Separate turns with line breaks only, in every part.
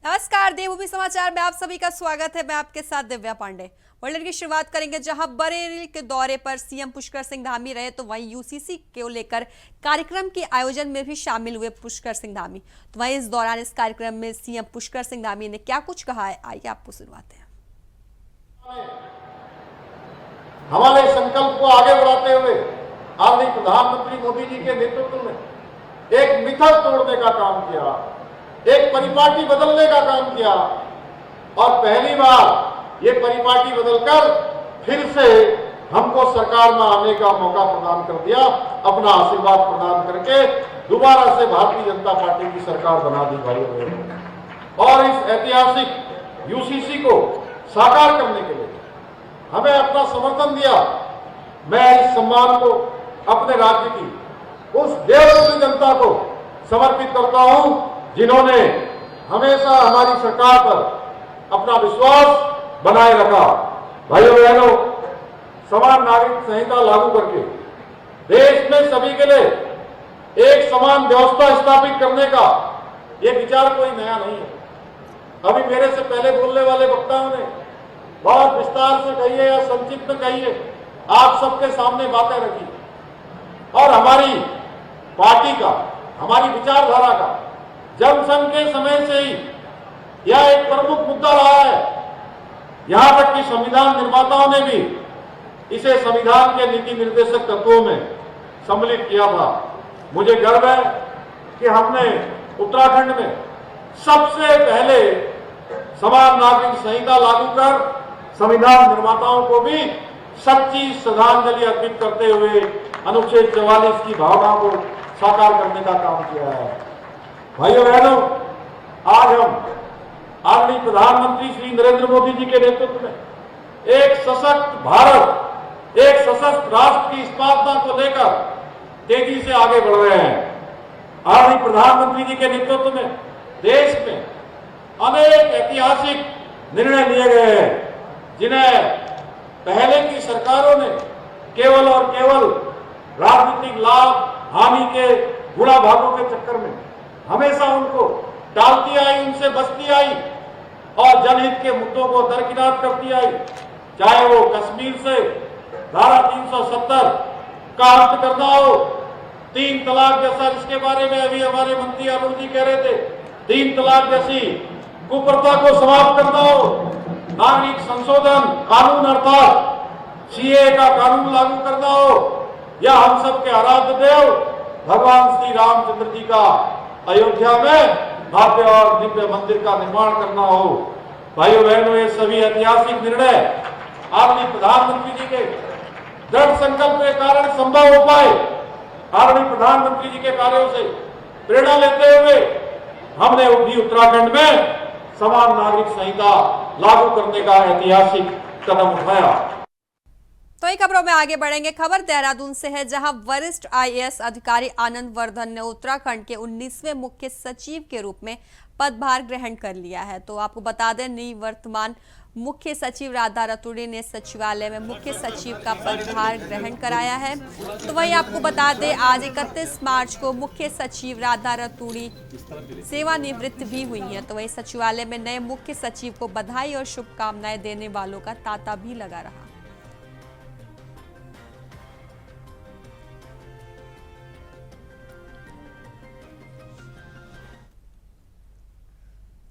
नमस्कार, देवभूमि समाचार में आप सभी का स्वागत है। मैं आपके साथ दिव्या पांडे। बुलेटिन की शुरुआत करेंगे जहां बरेली के दौरे पर सीएम पुष्कर सिंह धामी रहे, तो वहीं यूसीसी को लेकर कार्यक्रम के आयोजन में भी शामिल हुए पुष्कर सिंह धामी। तो वहीं इस दौरान इस कार्यक्रम में सीएम पुष्कर सिंह धामी ने क्या कुछ कहा है, आइए आपको सुनवाते हैं।
हमारे संकल्प को आगे बढ़ाते हुए आदरणीय प्रधानमंत्री मोदी जी के नेतृत्व में एक मिथक तोड़ने का काम किया, एक परिपाटी बदलने का काम किया और पहली बार ये परिपाटी बदलकर फिर से हमको सरकार में आने का मौका प्रदान कर दिया, अपना आशीर्वाद प्रदान करके दोबारा से भारतीय जनता पार्टी की सरकार बना दी भाइयों बहनों। और इस ऐतिहासिक यूसीसी को साकार करने के लिए हमें अपना समर्थन दिया। मैं इस सम्मान को अपने राज्य की उस देवभूमि जनता को समर्पित करता हूं जिन्होंने हमेशा हमारी सरकार पर अपना विश्वास बनाए रखा। भाइयों बहनों, समान नागरिक संहिता लागू करके देश में सभी के लिए एक समान व्यवस्था स्थापित करने का यह विचार कोई नया नहीं है। अभी मेरे से पहले बोलने वाले वक्ताओं ने बहुत विस्तार से कहिए या संक्षिप्त में कहिए, आप सबके सामने बातें रखी और हमारी पार्टी का, हमारी विचारधारा का जनसंघ के समय से ही यह एक प्रमुख मुद्दा रहा है। यहां तक कि संविधान निर्माताओं ने भी इसे संविधान के नीति निर्देशक तत्वों में सम्मिलित किया था। मुझे गर्व है कि हमने उत्तराखंड में सबसे पहले समान नागरिक संहिता लागू कर संविधान निर्माताओं को भी सच्ची श्रद्धांजलि अर्पित करते हुए अनुच्छेद 44 की भावना को साकार करने का काम किया है। भाइयों बहनों, आज हम आदरणीय प्रधानमंत्री श्री नरेंद्र मोदी जी के नेतृत्व में एक सशक्त भारत, एक सशक्त राष्ट्र की स्थापना को लेकर तेजी से आगे बढ़ रहे हैं। आदरणीय प्रधानमंत्री जी के नेतृत्व में देश में अनेक ऐतिहासिक निर्णय लिए गए हैं जिन्हें पहले की सरकारों ने केवल और केवल राजनीतिक लाभ हानि के गुणा भागों के चक्कर में हमेशा उनको टालती आई, उनसे बचती आई और जनहित के मुद्दों को दरकिनार करती आई। चाहे वो कश्मीर से धारा 370 का अंत करना हो, 3 तलाक जैसा, जिसके बारे में अभी हमारे मंत्री अरुण जी कह रहे थे, 3 तलाक जैसी कुप्रथा को समाप्त करना हो, नागरिक संशोधन कानून अर्थात सीए का कानून लागू करना हो, या हम सबके आराध्य देव भगवान श्री रामचंद्र जी का अयोध्या में भव्य और दिव्य मंदिर का निर्माण करना हो। भाइयों बहनों, ये सभी ऐतिहासिक निर्णय आदरणीय प्रधानमंत्री जी के दृढ़ संकल्प के कारण संभव हो पाए। आदरणीय प्रधानमंत्री जी के कार्यों से प्रेरणा लेते हुए हमने भी उत्तराखंड में समान नागरिक संहिता लागू करने का ऐतिहासिक कदम उठाया।
तो इन खबरों में आगे बढ़ेंगे। खबर देहरादून से है, जहां वरिष्ठ आईएएस अधिकारी आनंद वर्धन ने उत्तराखंड के 19वें मुख्य सचिव के रूप में पदभार ग्रहण कर लिया है। तो आपको बता दें, निवर्तमान मुख्य सचिव राधा रतूड़ी ने सचिवालय में मुख्य सचिव का पदभार ग्रहण कराया है। तो वही आपको बता दें, आज 31 मार्च को मुख्य सचिव राधा रतूड़ी सेवानिवृत्त भी हुई है। तो वही सचिवालय में नए मुख्य सचिव को बधाई और शुभकामनाएं देने वालों का तांता भी लगा रहा।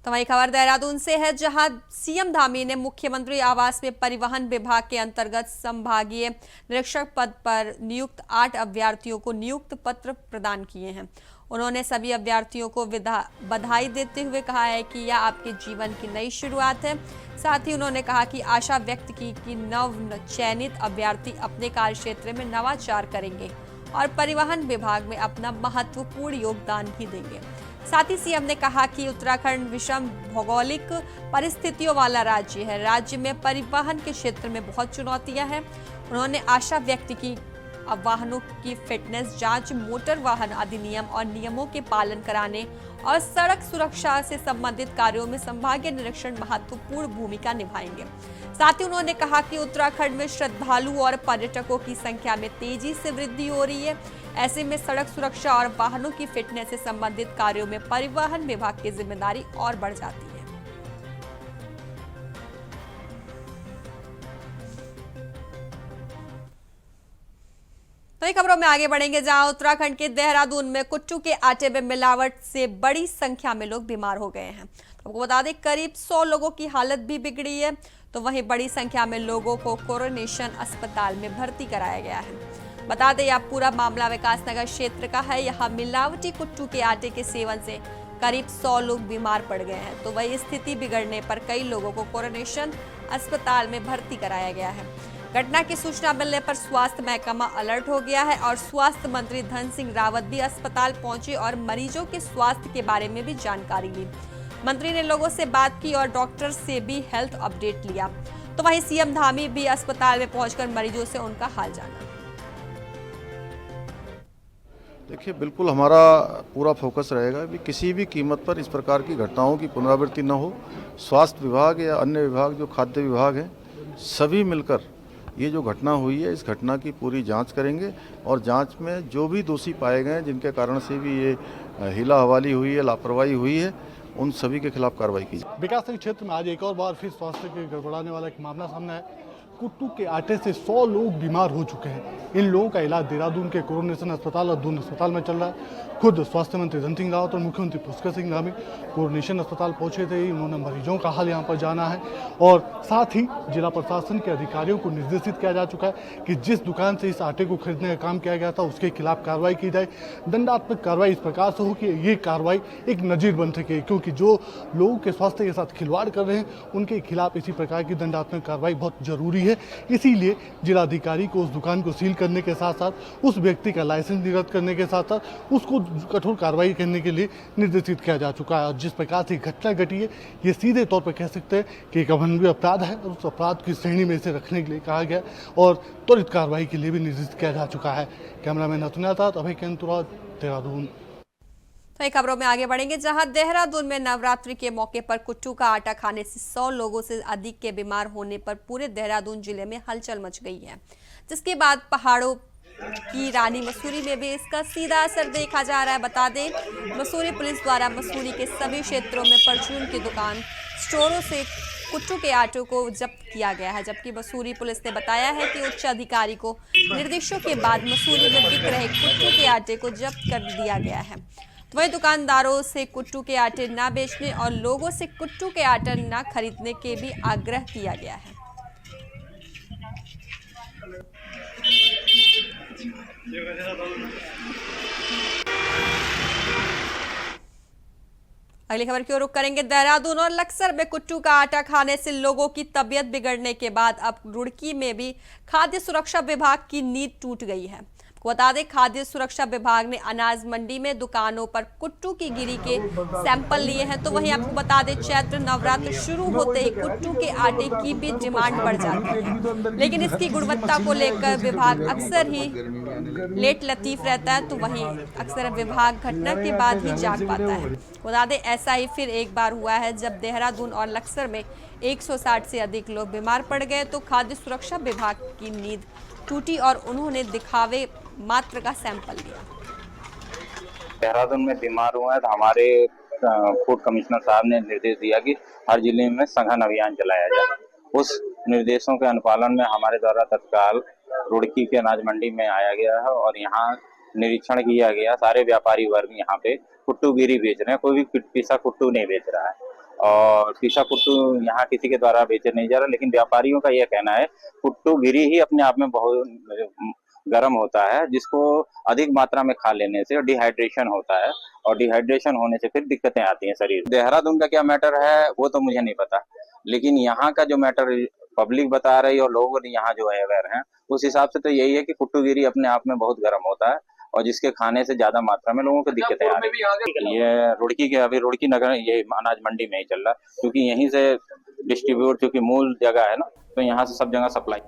तो वही खबर देहरादून से है, जहां सीएम धामी ने मुख्यमंत्री आवास में परिवहन विभाग के अंतर्गत संभागीय निरीक्षक पद पर नियुक्त 8 अभ्यर्थियों को नियुक्त पत्र प्रदान किए हैं। उन्होंने सभी अभ्यर्थियों को बधाई देते हुए कहा है कि यह आपके जीवन की नई शुरुआत है। साथ ही उन्होंने कहा कि आशा व्यक्त की कि नव चयनित अभ्यर्थी अपने कार्यक्षेत्र में नवाचार करेंगे और परिवहन विभाग में अपना महत्वपूर्ण योगदान भी देंगे। साथ ही सीएम ने कहा कि उत्तराखंड विषम भौगोलिक परिस्थितियों वाला राज्य है। राज्य में परिवहन के क्षेत्र में बहुत चुनौतियां हैं। उन्होंने आशा व्यक्त की वाहनों की फिटनेस जांच, मोटर वाहन अधिनियम और नियमों के पालन कराने और सड़क सुरक्षा से संबंधित कार्यों में संभागीय निरीक्षण महत्वपूर्ण भूमिका निभाएंगे। साथ ही उन्होंने कहा कि उत्तराखंड में श्रद्धालु और पर्यटकों की संख्या में तेजी से वृद्धि हो रही है। ऐसे में सड़क सुरक्षा और वाहनों की फिटनेस से संबंधित कार्यों में परिवहन विभाग की जिम्मेदारी और बढ़ जाती है। तो इन खबरों में आगे बढ़ेंगे, जहां उत्तराखंड के देहरादून में कुट्टू के आटे में मिलावट से बड़ी संख्या में लोग बीमार हो गए हैं। तो आपको बता दें, करीब 100 लोगों की हालत भी बिगड़ी है। तो वहीं बड़ी संख्या में लोगों को कोरोनेशन अस्पताल में भर्ती कराया गया है। बता दें, यह पूरा मामला विकासनगर क्षेत्र का है। यहाँ मिलावटी कुट्टू के आटे के सेवन से करीब 100 लोग बीमार पड़ गए हैं। तो वही स्थिति बिगड़ने पर कई लोगों को कोरोनेशन अस्पताल में भर्ती कराया गया है। घटना की सूचना मिलने पर स्वास्थ्य महकमा अलर्ट हो गया है और स्वास्थ्य मंत्री धन सिंह रावत भी अस्पताल पहुंचे और मरीजों के स्वास्थ्य के बारे में भी जानकारी ली। मंत्री ने लोगों से बात की और डॉक्टर से भी हेल्थ अपडेट लिया। तो वहीं सीएम धामी भी अस्पताल में पहुंचकर मरीजों से उनका हाल जाना।
देखिए, बिल्कुल हमारा पूरा फोकस रहेगा कि किसी भी कीमत पर इस प्रकार की घटनाओं की पुनरावृत्ति न हो। स्वास्थ्य विभाग या अन्य विभाग जो खाद्य विभाग है, सभी मिलकर ये जो घटना हुई है, इस घटना की पूरी जांच करेंगे और जांच में जो भी दोषी पाए गए हैं, जिनके कारण से भी ये हिला हवाली हुई है, लापरवाही हुई है, उन सभी के खिलाफ कार्रवाई की जाए।
विकासनगर क्षेत्र में आज एक और बार फिर स्वास्थ्य के गड़बड़ाने वाला एक मामला सामने आया। कुट्टू के आटे से 100 लोग बीमार हो चुके हैं। इन लोगों का इलाज देहरादून के कोरोनेशन अस्पताल और दून अस्पताल में चल रहा है। खुद स्वास्थ्य मंत्री धन सिंह रावत और मुख्यमंत्री पुष्कर सिंह धामी कोरोनेशन अस्पताल पहुंचे थे। उन्होंने मरीजों का हाल यहाँ पर जाना है और साथ ही जिला प्रशासन के अधिकारियों को निर्देशित किया जा चुका है कि जिस दुकान से इस आटे को खरीदने का काम किया गया था, उसके खिलाफ कार्रवाई की जाए। दंडात्मक कार्रवाई इस प्रकार से हो कि ये कार्रवाई एक नजीर बन सके, क्योंकि जो लोगों के स्वास्थ्य के साथ खिलवाड़ कर रहे हैं, उनके खिलाफ इसी प्रकार की दंडात्मक कार्रवाई बहुत जरूरी है। इसीलिए जिलाधिकारी को उस दुकान को सील करने के साथ साथ उस व्यक्ति का लाइसेंस निरस्त करने के साथ साथ उसको कठोर कार्रवाई करने के लिए निर्देशित किया जा चुका है। और जिस प्रकार से घटना घटी है, ये सीधे तौर पर कह सकते हैं कि एक अभनवीय अपराध है और उस अपराध की श्रेणी में इसे रखने के लिए कहा गया और त्वरित कार्रवाई के लिए भी निर्देशित किया जा चुका है। कैमरामैन अतुल के साथ अभय केंतुरा, देहरादून।
तो एक खबरों में आगे बढ़ेंगे, जहां देहरादून में नवरात्रि के मौके पर कुट्टू का आटा खाने से 100 लोगों से अधिक के बीमार होने पर पूरे देहरादून जिले में हलचल मच गई है। जिसके बाद पहाड़ों की रानी मसूरी में भी इसका सीधा असर देखा जा रहा है। बता दें, मसूरी पुलिस द्वारा मसूरी के सभी क्षेत्रों में परचून की दुकान, स्टोरों से कुट्टू के आटे को जब्त किया गया है। जबकि मसूरी पुलिस ने बताया है कि उच्च अधिकारी को निर्देशों के बाद मसूरी में बिक रहे कुट्टू के आटे को जब्त कर दिया गया है। तो वही दुकानदारों से कुट्टू के आटे न बेचने और लोगों से कुट्टू के आटा न खरीदने के भी आग्रह किया गया है। अगली खबर की ओर रुख करेंगे। देहरादून और लक्सर में कुट्टू का आटा खाने से लोगों की तबीयत बिगड़ने के बाद अब रुड़की में भी खाद्य सुरक्षा विभाग की नींद टूट गई है। बता दें, खाद्य सुरक्षा विभाग ने अनाज मंडी में दुकानों पर कुट्टू की गिरी के सैंपल लिए हैं। तो वहीं आपको बता दें, चैत्र नवरात्र शुरू होते ही कुट्टू के आटे की भी डिमांड बढ़ जाती है, लेकिन इसकी गुणवत्ता को लेकर विभाग अक्सर ही लेट लतीफ रहता है। तो वहीं अक्सर विभाग घटना के बाद ही जाग पाता है। बता दें, ऐसा ही फिर एक बार हुआ है जब देहरादून और लक्सर में 160 से अधिक लोग बीमार पड़ गए। तो खाद्य सुरक्षा विभाग की नींद टूटी और उन्होंने दिखावे मात्र का सैंपल लिया।
देहरादून में बीमार हुआ है तो हमारे फूड कमिश्नर साहब ने निर्देश दिया कि हर जिले में सघन अभियान चलाया जाए। उस निर्देशों के अनुपालन में हमारे द्वारा तत्काल रुड़की के अनाज मंडी में आया गया है और यहाँ निरीक्षण किया गया। सारे व्यापारी वर्ग यहाँ पे कुट्टू गिरी बेच रहे हैं, कोई भी पीसा कुट्टू नहीं बेच रहा है और पीसा कुट्टू यहाँ किसी के द्वारा बेचे नहीं जा रहा। लेकिन व्यापारियों का यह कहना है कुट्टू गिरी ही अपने आप में बहुत गर्म होता है, जिसको अधिक मात्रा में खा लेने से डिहाइड्रेशन होता है और डिहाइड्रेशन होने से फिर दिक्कतें आती हैं शरीर। देहरादून का क्या मैटर है वो तो मुझे नहीं पता, लेकिन यहाँ का जो मैटर पब्लिक बता रही है और लोग यहाँ जो है अवेयर हैं, उस हिसाब से तो यही है कि कुट्टू गिरी अपने आप में बहुत गर्म होता है और जिसके खाने से ज्यादा मात्रा में लोगों को दिक्कतें आ रही है। ये रुड़की के अभी रुड़की नगर ये अनाज मंडी में ही चल रहा है, क्योंकि यहीं से डिस्ट्रीब्यूट, क्योंकि मूल जगह है ना, तो यहाँ से सब जगह सप्लाई।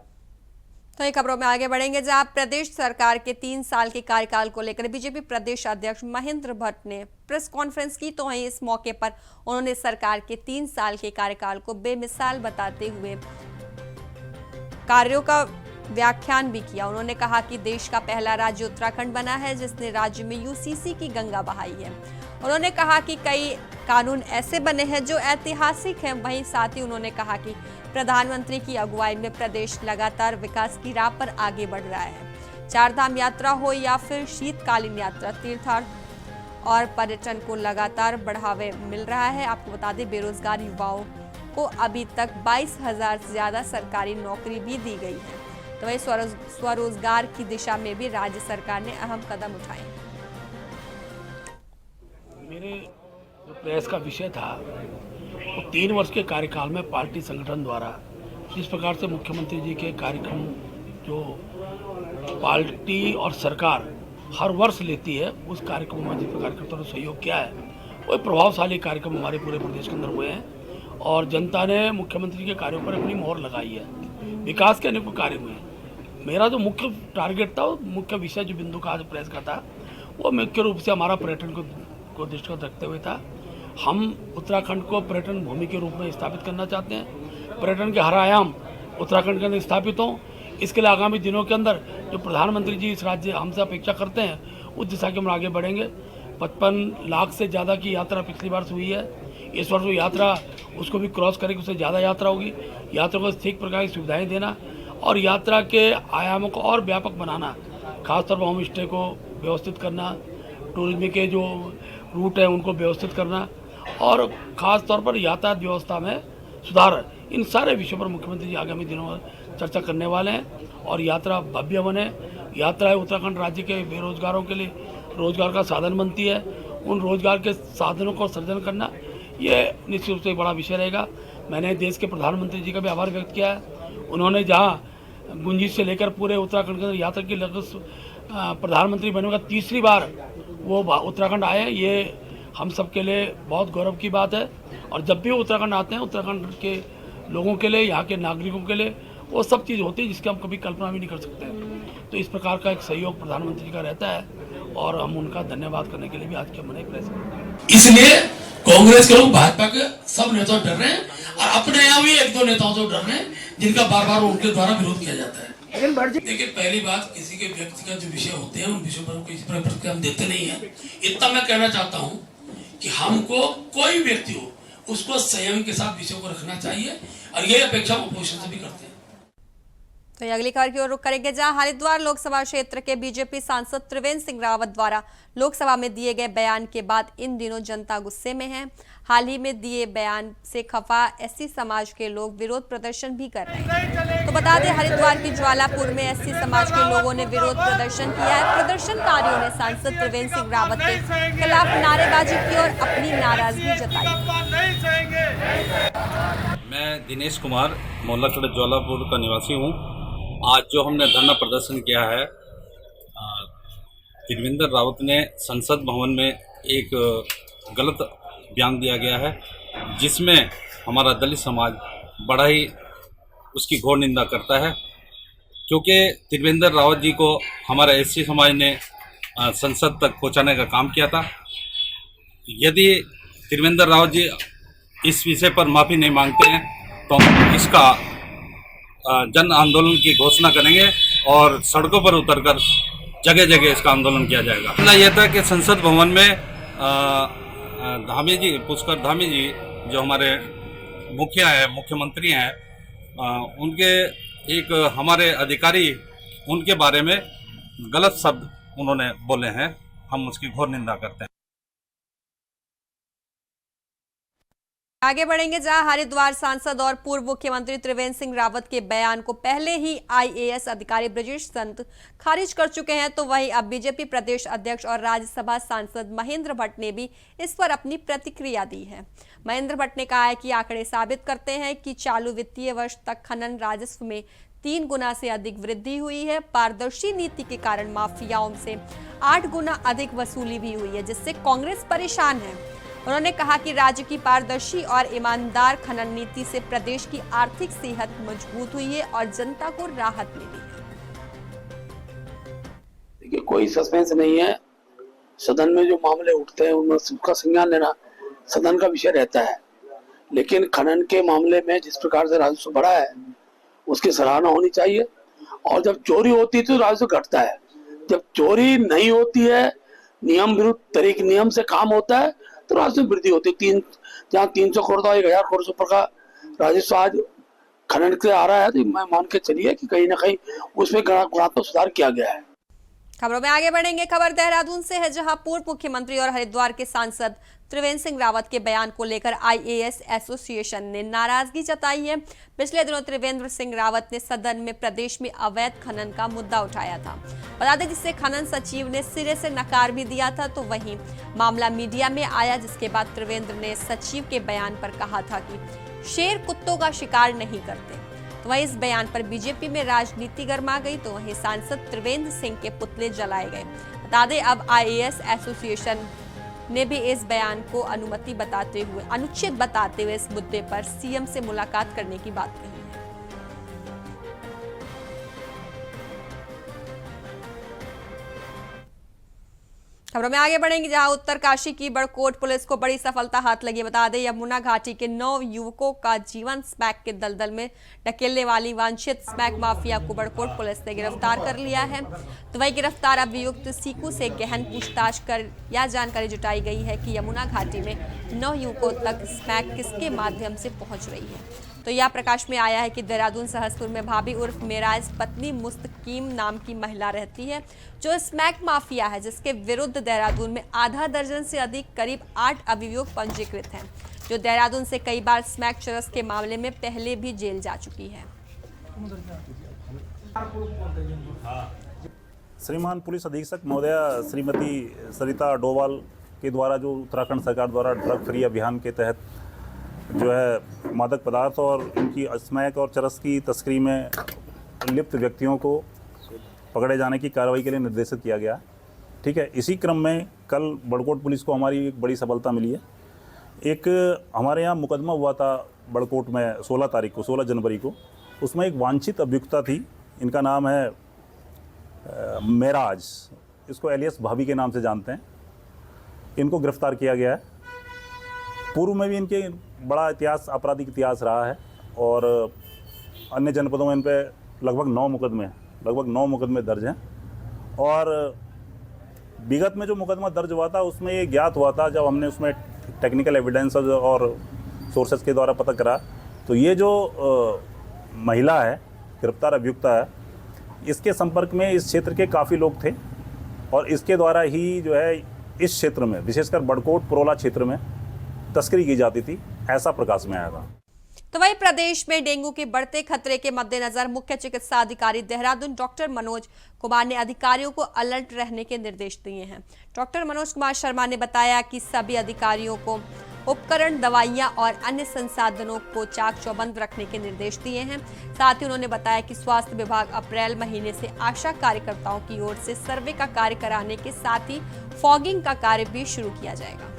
तो ये खबरों में आगे बढ़ेंगे, जहां प्रदेश सरकार के 3 साल के कार्यकाल को लेकर बीजेपी प्रदेश अध्यक्ष महेंद्र भट्ट ने प्रेस कॉन्फ्रेंस की। तो वहीं इस मौके पर उन्होंने सरकार के 3 साल के कार्यकाल को बेमिसाल बताते हुए कार्यों का व्याख्यान भी किया। उन्होंने कहा कि देश का पहला राज्य उत्तराखंड बना है जिसने राज्य में यूसीसी की गंगा बहाई है। उन्होंने कहा कि कई कानून ऐसे बने हैं जो ऐतिहासिक हैं। वहीं साथ ही उन्होंने कहा कि प्रधानमंत्री की अगुवाई में प्रदेश लगातार विकास की राह पर आगे बढ़ रहा है। चारधाम यात्रा हो या फिर शीतकालीन यात्रा, तीर्थार्थ और पर्यटन को लगातार बढ़ावे मिल रहा है। आपको बता दें, बेरोजगार युवाओं को अभी तक 22,000 से ज्यादा सरकारी नौकरी भी दी गई है। तो वही स्वरोजगार की दिशा में भी राज्य सरकार ने अहम कदम उठाए।
मेरे जो प्रयास का विषय था वो 3 वर्ष के कार्यकाल में पार्टी संगठन द्वारा जिस प्रकार से मुख्यमंत्री जी के कार्यक्रम जो पार्टी और सरकार हर वर्ष लेती है, उस कार्यक्रम में जिस कार्यकर्ताओं ने सहयोग किया है वो एक प्रभावशाली कार्यक्रम हमारे पूरे प्रदेश के अंदर हुए हैं और जनता ने मुख्यमंत्री के कार्यों पर अपनी मोहर लगाई है। विकास के अनेकों कार्य हुए हैं। मेरा जो मुख्य टारगेट था, मुख्य विषय जो बिंदु का आज प्रेस का था, वो मुख्य रूप से हमारा पर्यटन को दृष्टिगत रखते हुए था। हम उत्तराखंड को पर्यटन भूमि के रूप में स्थापित करना चाहते हैं। पर्यटन के हर आयाम उत्तराखंड के अंदर स्थापित हों। इसके लिए आगामी दिनों के अंदर जो प्रधानमंत्री जी इस राज्य हमसे अपेक्षा करते हैं, उस दिशा के हम आगे बढ़ेंगे। 55 लाख से ज़्यादा की यात्रा पिछली बार से हुई है। इस वर्ष वो यात्रा उसको भी क्रॉस करेगी, उससे ज़्यादा यात्रा होगी। यात्रा को ठीक प्रकार की सुविधाएँ देना और यात्रा के आयामों को और व्यापक बनाना, खासतौर पर होम स्टे को व्यवस्थित करना, टूरिज्म के जो रूट हैं उनको व्यवस्थित करना और ख़ास तौर पर यातायात व्यवस्था में सुधार, इन सारे विषयों पर मुख्यमंत्री जी आगामी दिनों में चर्चा करने वाले हैं और यात्रा भव्य बने। यात्रा उत्तराखंड राज्य के बेरोजगारों के लिए रोजगार का साधन बनती है। उन रोजगार के साधनों को सर्जन करना, ये निश्चित रूप से एक बड़ा विषय रहेगा। मैंने देश के प्रधानमंत्री जी का भी आभार व्यक्त किया है। उन्होंने जहाँ गुंजिश से लेकर पूरे उत्तराखंड के अंदर यात्रा की लगभग प्रधानमंत्री बनने का तीसरी बार वो उत्तराखंड आए, ये हम सब के लिए बहुत गौरव की बात है। और जब भी वो उत्तराखंड आते हैं, उत्तराखंड के लोगों के लिए, यहाँ के नागरिकों के लिए वो सब चीज़ होती है जिसकी हम कभी कल्पना भी नहीं कर सकते हैं। तो इस प्रकार का एक सहयोग प्रधानमंत्री जी का रहता है और हम उनका धन्यवाद करने के लिए भी आज के मने प्रेस।
इसलिए कांग्रेस के लोग भाजपा के सब नेता डर रहे हैं और अपने यहाँ भी 1-2 नेताओं से डर रहे हैं जिनका बार बार उनके द्वारा विरोध किया जाता है। देखिए, पहली बात, किसी के व्यक्तिगत जो विषय होते हैं उन विषयों पर किसी पर प्रतिक्रिया हम देते नहीं है। इतना मैं कहना चाहता हूँ कि हमको कोई व्यक्ति हो उसको संयम के साथ विषयों को रखना चाहिए और ये अपेक्षा अपोजिशन से भी करते हैं।
तो ये अगली खबर की ओर रुख करेंगे, जहां हरिद्वार लोकसभा क्षेत्र के बीजेपी सांसद त्रिवेंद्र सिंह रावत द्वारा लोकसभा में दिए गए बयान के बाद इन दिनों जनता गुस्से में है। हाल ही में दिए बयान से खफा एससी समाज के लोग विरोध प्रदर्शन भी कर रहे हैं। तो बता दें, हरिद्वार की ज्वालापुर में एससी समाज के लोगों ने विरोध प्रदर्शन किया है। प्रदर्शनकारियों ने सांसद त्रिवेंद्र सिंह रावत के खिलाफ नारेबाजी की और अपनी नाराजगी जताई।
मैं दिनेश कुमार, मोहल्ला कड़ा ज्वालापुर का निवासी हूँ। आज जो हमने धरना प्रदर्शन किया है, त्रिवेंद्र रावत ने संसद भवन में एक गलत बयान दिया गया है जिसमें हमारा दलित समाज बड़ा ही उसकी घोर निंदा करता है, क्योंकि त्रिवेंद्र रावत जी को हमारा एससी समाज ने संसद तक पहुंचाने का काम किया था। यदि त्रिवेंद्र रावत जी इस विषय पर माफ़ी नहीं मांगते हैं तो हम इसका जन आंदोलन की घोषणा करेंगे और सड़कों पर उतरकर जगह जगह इसका आंदोलन किया जाएगा। मामला यह था कि संसद भवन में धामी जी, पुष्कर धामी जी जो हमारे मुखिया है, मुख्यमंत्री हैं, उनके एक हमारे अधिकारी उनके बारे में गलत शब्द उन्होंने बोले हैं। हम उसकी घोर निंदा करते हैं।
आगे बढ़ेंगे, जहां हरिद्वार सांसद और पूर्व मुख्यमंत्री त्रिवेंद्र सिंह रावत के बयान को पहले ही आईएएस अधिकारी ब्रजेश संत खारिज कर चुके हैं, तो वहीं अब बीजेपी प्रदेश अध्यक्ष और राज्यसभा सांसद महेंद्र भट्ट ने भी इस पर अपनी प्रतिक्रिया दी है। महेंद्र भट्ट ने कहा है कि आंकड़े साबित करते हैं कि चालू वित्तीय वर्ष तक खनन राजस्व में 3 गुना से अधिक वृद्धि हुई है। पारदर्शी नीति के कारण माफियाओं से 8 गुना अधिक वसूली भी हुई है, जिससे कांग्रेस परेशान है। उन्होंने कहा कि राज्य की पारदर्शी और ईमानदार खनन नीति से प्रदेश की आर्थिक सेहत मजबूत हुई है और जनता को राहत मिली है।
देखिए, कोई सस्पेंस नहीं है। सदन में जो मामले उठते हैं उनमें सबका संज्ञान लेना सदन का विषय रहता है, लेकिन खनन के मामले में जिस प्रकार से राजस्व बढ़ा है उसकी सराहना होनी चाहिए। और जब चोरी होती है तो राजस्व घटता है, जब चोरी नहीं होती है, नियम विरुद्ध नियम से काम होता है तो राजस्व वृद्धि होती है। जहाँ 300 करोड़ था 1000 करोड़ रुपए का राजस्व आज खनन से आ रहा है, तो मैं मान के चलिए कि कहीं ना कहीं उसमें गुणात्मक सुधार किया गया है।
खबरों में आगे बढ़ेंगे। खबर देहरादून से है, जहां पूर्व मुख्यमंत्री और हरिद्वार के सांसद त्रिवेंद्र सिंह रावत के बयान को लेकर आईएएस एसोसिएशन ने नाराजगी जताई है। पिछले दिनों त्रिवेंद्र सिंह रावत ने सदन में प्रदेश में अवैध खनन का मुद्दा उठाया था। बता दें, जिससे खनन सचिव ने सिरे से नकार भी दिया था। तो वहीं मामला मीडिया में आया, जिसके बाद त्रिवेंद्र ने सचिव के बयान पर कहा था कि शेर कुत्तों का शिकार नहीं करते। तो वहीं इस बयान पर बीजेपी में राजनीति गर्मा गई। तो वहीं सांसद त्रिवेंद्र सिंह के पुतले जलाए गए। बता दें, अब आईएएस एसोसिएशन ने भी इस बयान को अनुचित बताते हुए इस मुद्दे पर सीएम से मुलाकात करने की बात कही है। खबरों में आगे बढ़ेंगे, जहां उत्तरकाशी की बड़कोट पुलिस को बड़ी सफलता हाथ लगी। बता दें, यमुना घाटी के 9 युवकों का जीवन स्मैक के दलदल में ढकेलने वाली वांछित स्मैक माफिया को बड़कोट पुलिस ने गिरफ्तार कर लिया है। तो वही गिरफ्तार अभियुक्त सीकू से गहन पूछताछ कर यह जानकारी जुटाई गई है कि यमुना घाटी में 9 युवकों तक स्मैक किसके माध्यम से पहुंच रही है। तो यह प्रकाश में आया है कि देहरादून सहसपुर में भाभी उर्फ मेराज पत्नी मुस्तकीम नाम की महिला रहती है, जो स्मैक माफिया है, जिसके विरुद्ध देहरादून में आधा दर्जन से अधिक करीब 8 अभियुक्त पंजीकृत हैं, जो देहरादून से कई बार स्मैक चरस के मामले में पहले भी जेल जा चुकी है।
श्रीमान पुलिस अधीक्षक महोदया श्रीमती सरिता डोवाल के द्वारा जो उत्तराखंड सरकार द्वारा ड्रग फ्री अभियान के तहत जो है मादक पदार्थ और उनकी स्मैक और चरस की तस्करी में लिप्त व्यक्तियों को पकड़े जाने की कार्रवाई के लिए निर्देशित किया गया। ठीक है, इसी क्रम में कल बड़कोट पुलिस को हमारी एक बड़ी सफलता मिली है। एक हमारे यहाँ मुकदमा हुआ था बड़कोट में 16 जनवरी को। उसमें एक वांछित अभियुक्ता थी, इनका नाम है मेराज, इसको एलियस भाभी के नाम से जानते हैं। इनको गिरफ्तार किया गया है। पूर्व में भी इनके बड़ा आपराधिक इतिहास रहा है और अन्य जनपदों में इन पर लगभग 9 मुकदमे दर्ज हैं। और विगत में जो मुकदमा दर्ज हुआ था उसमें ये ज्ञात हुआ था, जब हमने उसमें टेक्निकल एविडेंस और सोर्सेज के द्वारा पता करा, तो ये जो महिला है, गिरफ्तार अभियुक्ता है, इसके संपर्क में इस क्षेत्र के काफ़ी लोग थे और इसके द्वारा ही जो है इस क्षेत्र में, विशेषकर बड़कोट पुरोला क्षेत्र में तस्करी की जाती थी, ऐसा प्रकाश में आया था।
तो वहीं प्रदेश में डेंगू के बढ़ते खतरे के मद्देनजर मुख्य चिकित्सा अधिकारी देहरादून डॉक्टर मनोज कुमार ने अधिकारियों को अलर्ट रहने के निर्देश दिए हैं। डॉक्टर मनोज कुमार शर्मा ने बताया कि सभी अधिकारियों को उपकरण, दवाइयां और अन्य संसाधनों को चाक चौबंद रखने के निर्देश दिए हैं। साथ ही उन्होंने बताया कि स्वास्थ्य विभाग अप्रैल महीने से आशा कार्यकर्ताओं की ओर से सर्वे का कार्य कराने के साथ ही फॉगिंग का कार्य भी शुरू किया जाएगा।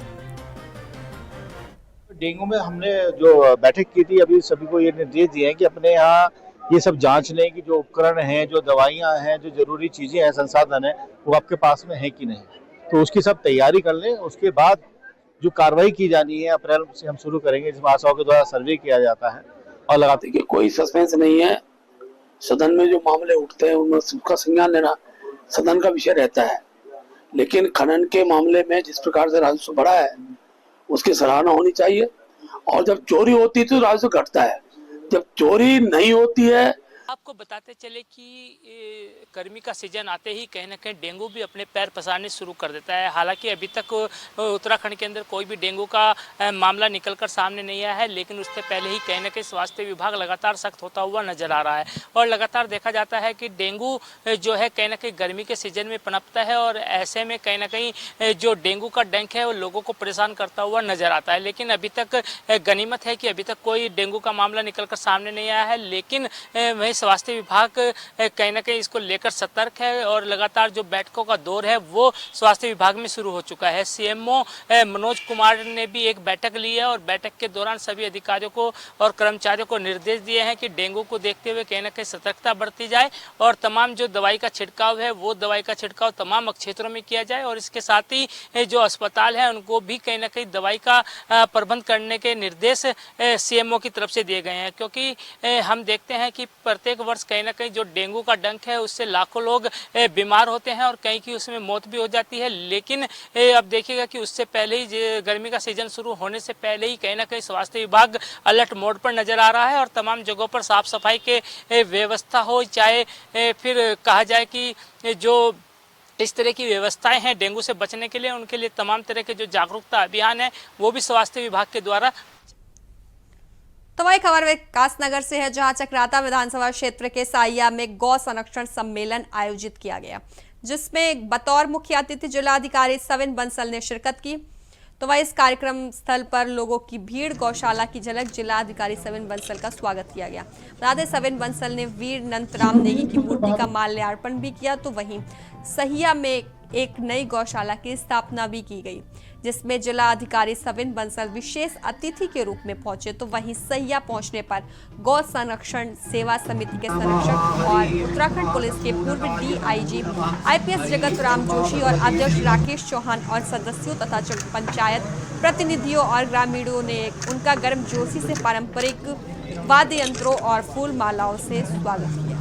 डेंगू में हमने जो बैठक की थी, अभी सभी को ये निर्देश दिए हैं कि अपने यहाँ ये सब जांच लें कि जो उपकरण हैं, जो दवाइयाँ हैं, जो जरूरी चीजें हैं, संसाधन है, वो आपके पास में है कि नहीं। तो उसकी सब तैयारी कर लें। उसके बाद जो कार्रवाई की जानी है अप्रैल से हम शुरू करेंगे, जिसमें आशाओं के द्वारा सर्वे किया जाता है और लगाते।
कि कोई सस्पेंस नहीं है। सदन में जो मामले उठते हैं उनमें सबका संज्ञान लेना सदन का विषय रहता है, लेकिन खनन के मामले में जिस प्रकार से राजस्व बढ़ा है उसकी सराहना होनी चाहिए। और जब चोरी होती है तो राजस्व घटता है, जब चोरी नहीं होती है।
आपको बताते चले कि गर्मी का सीजन आते ही कहीं ना कहीं डेंगू भी अपने पैर पसारने शुरू कर देता है। हालांकि अभी तक उत्तराखंड के अंदर कोई भी डेंगू का मामला निकलकर सामने नहीं आया है, लेकिन उससे पहले ही कहीं ना कहीं स्वास्थ्य विभाग लगातार सख्त होता हुआ नजर आ रहा है। और लगातार देखा जाता है कि डेंगू जो है कहीं ना कहीं गर्मी के सीजन में पनपता है और ऐसे में कहीं ना कहीं जो डेंगू का डंक है वो लोगों को परेशान करता हुआ नजर आता है। लेकिन अभी तक गनीमत है कि अभी तक कोई डेंगू का मामला निकलकर सामने नहीं आया है, लेकिन वही स्वास्थ्य विभाग कहीं ना कहीं इसको लेकर सतर्क है और लगातार जो बैठकों का दौर है वो स्वास्थ्य विभाग में शुरू हो चुका है। सीएमओ मनोज कुमार ने भी एक बैठक ली है और बैठक के दौरान सभी अधिकारियों को और कर्मचारियों को निर्देश दिए हैं कि डेंगू को देखते हुए कहीं ना कहीं सतर्कता बरती जाए और तमाम जो दवाई का छिड़काव है वो दवाई का छिड़काव तमाम क्षेत्रों में किया जाए। और इसके साथ ही जो अस्पताल है उनको भी कहीं ना कहीं दवाई का प्रबंध करने के निर्देश सीएमओ की तरफ से दिए गए हैं, क्योंकि हम देखते हैं कि प्रत्येक वर्ष कहीं ना कहीं जो डेंगू का डंक है उससे लाखों लोग बीमार होते हैं और कहीं की उसमें मौत भी हो जाती है। लेकिन अब देखिएगा कि उससे पहले ही गर्मी का सीजन शुरू होने से पहले ही कहीं ना कहीं स्वास्थ्य विभाग अलर्ट मोड पर नजर आ रहा है और तमाम जगहों पर साफ सफाई के व्यवस्था हो, चाहे फिर कहा जाए कि जो इस तरह की व्यवस्थाएं हैं डेंगू से बचने के लिए, उनके लिए तमाम तरह के जो जागरूकता अभियान है वो भी स्वास्थ्य विभाग के द्वारा।
तो वही खबर विकासनगर से है, जहां चक्राता विधानसभा क्षेत्र के साइया में गौ संरक्षण सम्मेलन आयोजित किया गया, जिसमें बतौर मुख्य अतिथि जिलाधिकारी सविन बंसल ने शिरकत की। तो वही इस कार्यक्रम स्थल पर लोगों की भीड़, गौशाला की झलक, जिलाधिकारी सविन बंसल का स्वागत किया गया। बता दें सविन बंसल ने वीर नंतराम नेगी की मूर्ति का माल्यार्पण भी किया। तो वहीं सहिया में एक नई गौशाला की स्थापना भी की गई, जिसमें जिलाधिकारी सविन बंसल विशेष अतिथि के रूप में पहुंचे। तो वहीं सहिया पहुंचने पर गौ संरक्षण सेवा समिति के संरक्षक और उत्तराखंड पुलिस के पूर्व DIG IPS जगत राम जोशी और अध्यक्ष राकेश चौहान और सदस्यों तथा पंचायत प्रतिनिधियों और ग्रामीणों ने उनका गर्मजोशी से पारंपरिक वाद्य यंत्रों और फूल मालाओं से स्वागत किया।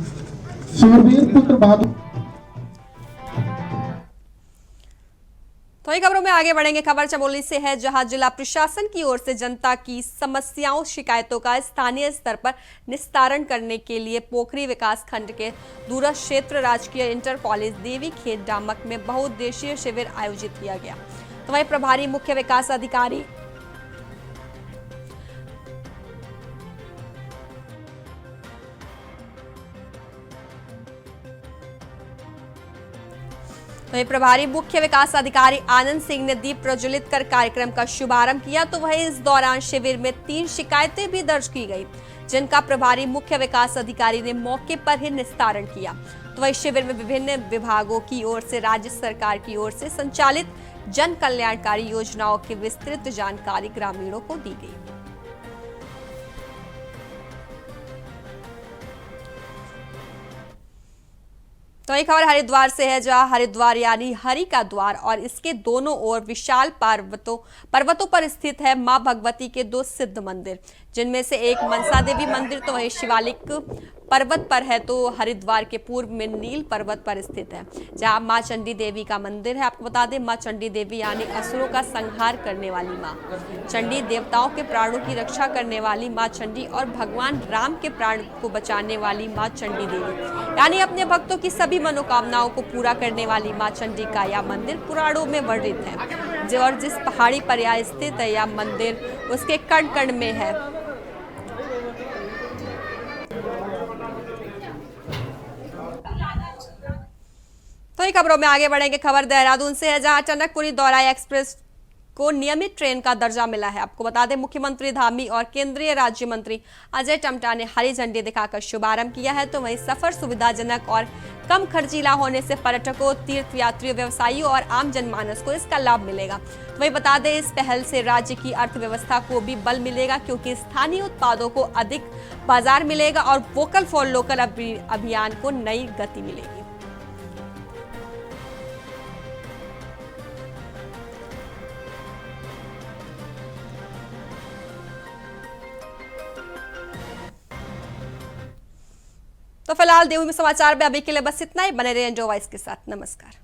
तो ये खबरों में आगे बढ़ेंगे। खबर चमोली से है, जहां जिला प्रशासन की ओर से जनता की समस्याओं, शिकायतों का स्थानीय स्तर पर निस्तारण करने के लिए पोखरी विकास खंड के दूरस्थ क्षेत्र राजकीय इंटर कॉलेज देवी खेत डामक में बहुउद्देशीय शिविर आयोजित किया गया। तो वहीं प्रभारी मुख्य विकास अधिकारी आनंद सिंह ने दीप प्रज्वलित कर कार्यक्रम का शुभारंभ किया। तो वहीं इस दौरान शिविर में 3 शिकायतें भी दर्ज की गई, जिनका प्रभारी मुख्य विकास अधिकारी ने मौके पर ही निस्तारण किया। तो वहीं शिविर में विभिन्न विभागों की ओर से राज्य सरकार की ओर से संचालित जन कल्याणकारी योजनाओं की विस्तृत जानकारी ग्रामीणों को दी गई। तो एक खबर हरिद्वार से है, जहां हरिद्वार यानी हरि का द्वार और इसके दोनों ओर विशाल पर्वतों पर स्थित है मां भगवती के 2 सिद्ध मंदिर, जिनमें से एक मनसा देवी मंदिर तो वही शिवालिक पर्वत पर है। तो हरिद्वार के पूर्व में नील पर्वत पर स्थित है, जहां मां चंडी देवी का मंदिर है। आपको बता दें, मां चंडी देवी यानी असुरों का संहार करने वाली मां चंडी, देवताओं के प्राणों की रक्षा करने वाली मां चंडी और भगवान राम के प्राण को बचाने वाली मां चंडी देवी, यानी अपने भक्तों की सभी मनोकामनाओं को पूरा करने वाली मां चंडी का यह मंदिर पुराणों में वर्णित है। और जिस पहाड़ी पर यह स्थित है, यह मंदिर उसके कण कण में है। तो ये खबरों में आगे बढ़ेंगे। खबर देहरादून से है, जहां टनकपुरी दौराई एक्सप्रेस को नियमित ट्रेन का दर्जा मिला है। आपको बता दें, मुख्यमंत्री धामी और केंद्रीय राज्य मंत्री अजय टम्टा ने हरी झंडी दिखाकर शुभारंभ किया है। तो वहीं सफर सुविधाजनक और कम खर्चीला होने से पर्यटकों, तीर्थयात्रियों, व्यवसायियों और आम जनमानस को इसका लाभ मिलेगा। तो वहीं बता दें, इस पहल से राज्य की अर्थव्यवस्था को भी बल मिलेगा, क्योंकि स्थानीय उत्पादों को अधिक बाजार मिलेगा और वोकल फॉर लोकल अभियान को नई गति मिलेगी। तो फिलहाल देवभूमि समाचार में अभी के लिए बस इतना ही। बने रहिए एनजॉय वॉइस के साथ। नमस्कार।